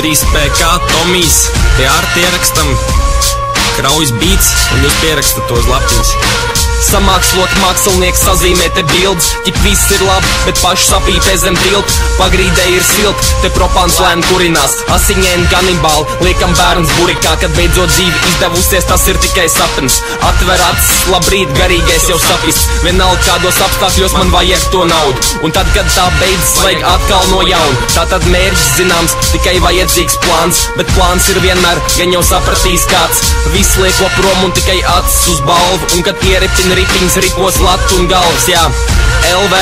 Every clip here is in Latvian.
3PK Tomijs, pie Arti ierakstam Kraujas beats, un jūs pierakstat tos lapiņus. Samākslot mākslinieks sazīmē te bildes, ķip viss ir labi, bet paši sapīpē zem tiltu. Pagrīdē ir silti, te propāns lēni kurinās, asiņēni kanibāli, liekam bērns burikā, kad beidzot dzīve izdevusies, tas ir tikai sapnis. Atver acis, labrīt, garīgais jau sapists, vienalga kādos apstākļos man vajag to naudu. Un tad, kad tā beidzas, vajag atkal no jauna. Tātad mērķis zināms, tikai vajadzīgs plāns, bet plāns ir vienmēr, gan jau sapratīs kāds. Viss lieko prom un tikai acis uz balvu, un kad ieripina ripiņas, ripos latu un galvas, jā. LV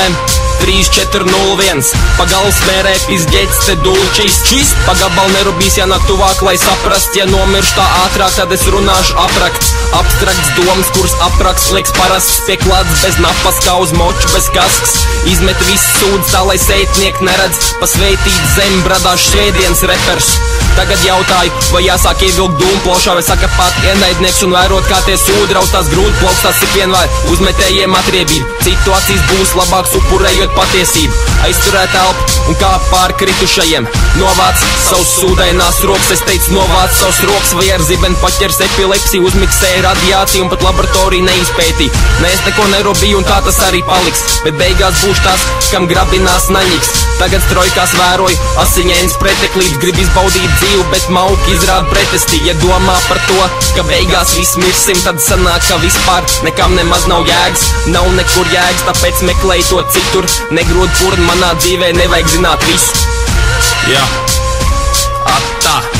3401, pa galvas mērē pizģeķis te dulčīs. Čist, pa gabalu nerubīs jānāk tuvāk, lai saprast, ja nomiršu tā ātrāk, tad es runāšu aprakts. Abstrakts domas, kuras apraksts lieks parasts, pie klāts bez napas, kā uz moču bez kasks. Izmet visu sūdz tā, lai seitnieki neredz, pasveitīt zem bradāšu svētdienas repers. Tagad jautāju, vai jāsāk ievilkt dūmplošā, vai sakapāt ienaidnieks un vērot, kā tie sūdi raustās grūti plaukstās ik vienvār uzmetējiem atriebību. Citu acīs būs labāks upurējot patiesību, aizturēt elpu un kāp pār kritušajiem. Novāc savus sūdainās rokas, es teicu novāc savus rokas, vai ar zibeni paķers epilepsiju, uzmiksēja radiāciju un pat laboratoriju neizpētīja. Nē, es neko nerobīju un tā tas arī paliks, bet beigās būs tās, kam grabinās naņiks. Tagad strojkās vēroju asiņēns preteklības, grib izbaudīt dzīvi, bet mauki izrāda pretestī. Ja domā par to, ka beigās viss mirsim, tad sanāk, ka vispār nekam nemaz nav jēgas. Nav nekur jēgas, tāpēc meklēju to citur. Negrūd purni manā dzīvē, nevajag zināt visu. Jā, atā.